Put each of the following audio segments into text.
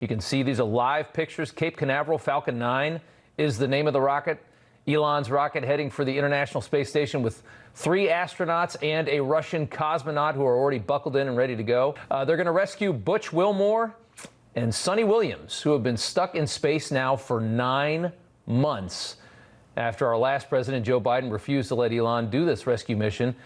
You can see these are live pictures. Cape Canaveral Falcon 9 is the name of the rocket. Elon's rocket heading for the International Space Station with 3 astronauts and a Russian cosmonaut who are already buckled in and ready to go. They're going to rescue Butch Wilmore and Sonny Williams, who have been stuck in space now for 9 months after our last president, Joe Biden, refused to let Elon do this rescue mission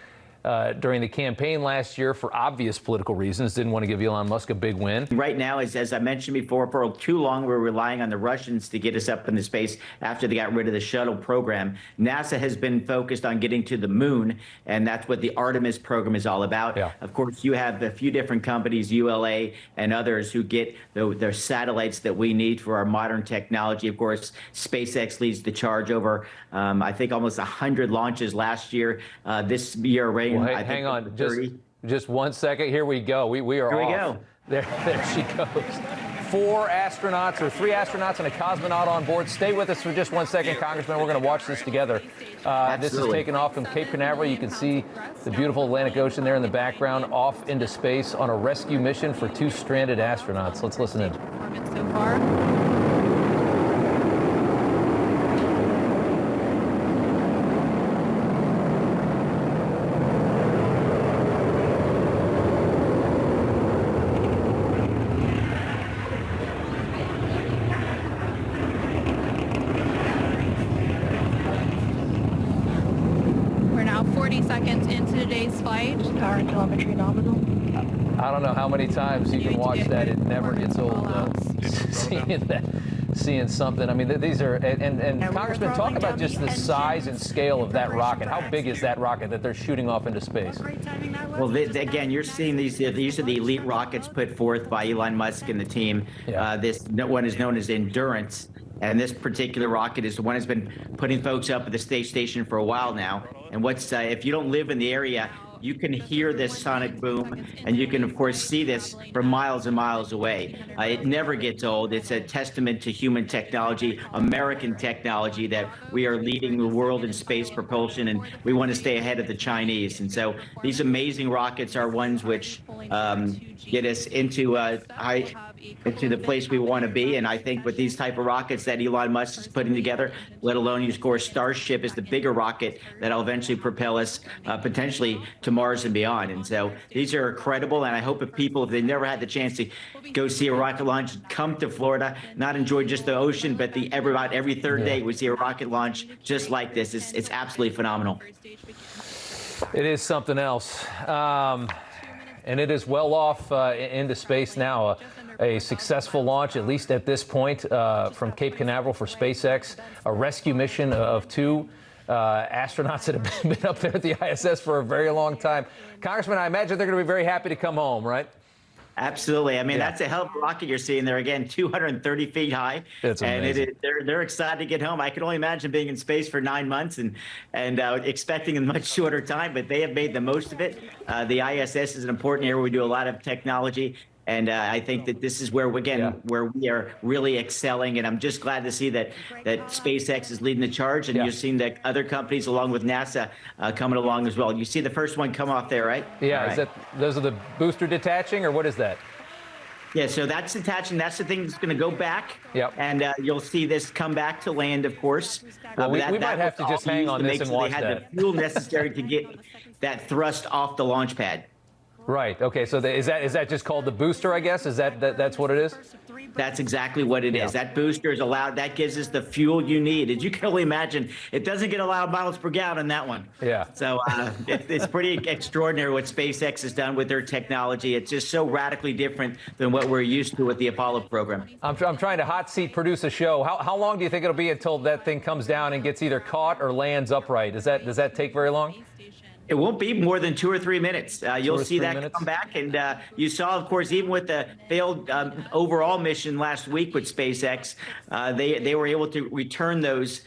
during the campaign last year for obvious political reasons. Didn't want to give Elon Musk a big win. Right now, as I mentioned before, for too long, we're relying on the Russians to get us up into space after they got rid of the shuttle program. NASA has been focused on getting to the moon, and that's what the Artemis program is all about. Yeah. Of course, you have a few different companies, ULA and others, who get their satellites that we need for our modern technology. Of course, SpaceX leads the charge over, I think, almost 100 launches last year. This year, Well, I think hang on, 30. just 1 second. Here we go. We are Here we off. go. There she goes. 4 astronauts or 3 astronauts and a cosmonaut on board. Stay with us for just 1 second, Congressman. We're going to watch this together. This is taking off from Cape Canaveral. You can see the beautiful Atlantic Ocean there in the background, off into space on a rescue mission for 2 stranded astronauts. Let's listen in. So far. We're now 40 seconds into today's flight. Power and telemetry nominal. I don't know how many times you can watch that. It never gets old, seeing something. I mean, these are, and Congressman, talk about just the size and scale of that rocket. How big is that rocket that they're shooting off into space? Well, again, you're seeing these are the elite rockets put forth by Elon Musk and the team. Yeah. This one is known as Endurance. And this particular rocket is the one that's been putting folks up at the space station for a while now. And what's if you don't live in the area, you can hear this sonic boom, and you can, of course, see this from miles and miles away. It never gets old. It's a testament to human technology, American technology, that we are leading the world in space propulsion, and we want to stay ahead of the Chinese. And so these amazing rockets are ones which get us into the place we want to be. And I think with these type of rockets that Elon Musk is putting together, let alone, of course, Starship is the bigger rocket that'll eventually propel us potentially to Mars and beyond. And so these are incredible. And I hope if they've never had the chance to go see a rocket launch, come to Florida, not enjoy just the ocean, but about every third day we see a rocket launch just like this. It's absolutely phenomenal. It is something else. And it is well off into space now. A successful launch, at least at this point, from Cape Canaveral for SpaceX, a rescue mission of 2 astronauts that have been up there at the ISS for a very long time. Congressman, I imagine they're going to be very happy to come home, right? Absolutely. I mean, that's a hell of a rocket you're seeing there. Again, 230 feet high. It's amazing. And they're excited to get home. I can only imagine being in space for 9 months and expecting a much shorter time, but they have made the most of it. The ISS is an important area where we do a lot of technology. And I think that this is where, where we are really excelling. And I'm just glad to see that SpaceX is leading the charge. And you're seeing that other companies, along with NASA, coming along as well. You see the first one come off there, right? Yeah. Right. Those are the booster detaching, or what is that? Yeah, so that's detaching. That's the thing that's going to go back. Yep. And you'll see this come back to land, of course. Well, we might have to just hang on this and watch that. They had the fuel necessary to get that thrust off the launch pad. Right. Okay. So is that just called the booster, I guess? Is that's what it is? That's exactly what it is. That booster is allowed. That gives us the fuel you need. As you can only imagine, it doesn't get a lot of miles per gallon in that one. Yeah. So it's pretty extraordinary what SpaceX has done with their technology. It's just so radically different than what we're used to with the Apollo program. I'm trying to hot seat produce a show. How long do you think it'll be until that thing comes down and gets either caught or lands upright? Does that take very long? It won't be more than 2 or 3 minutes. You'll see that come back. And you saw, of course, even with the failed overall mission last week with SpaceX, they were able to return those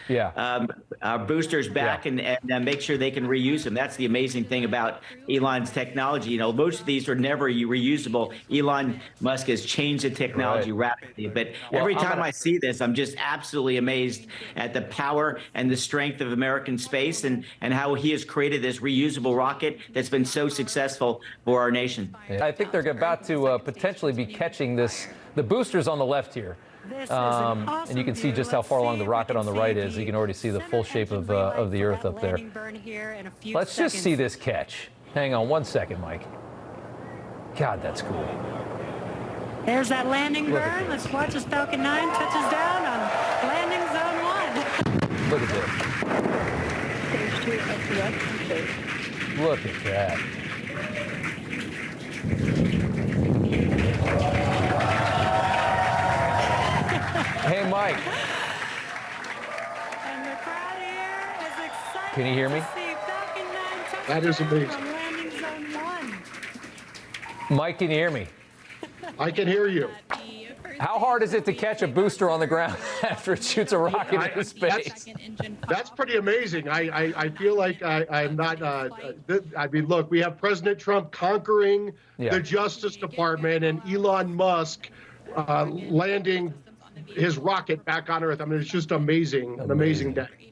boosters back and make sure they can reuse them. That's the amazing thing about Elon's technology. You know, most of these are never reusable. Elon Musk has changed the technology radically. But every time I see this, I'm just absolutely amazed at the power and the strength of American space and how he has created this reusable rocket that's been so successful for our nation. I think they're about to potentially be catching this The booster's on the left here. And you can see just how far along the rocket on the right is. You can already see the full shape of the Earth up there. Let's just see this catch. Hang on 1 second, Mike. God, that's cool. There's that landing burn. Let's watch as Falcon 9 touches down on landing zone 1. Look at this. Stage 2 SES complete. Look at that. Hey, Mike. And the crowd here is excited. Can you hear me? To see Falcon 9 touch That is down amazing. from landing zone 1. Mike, can you hear me? I can hear you. How hard is it to catch a booster on the ground after it shoots a rocket into space? That's pretty amazing. I feel like I'm not. I mean, look, we have President Trump conquering the Justice Department and Elon Musk landing his rocket back on Earth. I mean, it's just amazing, an amazing day.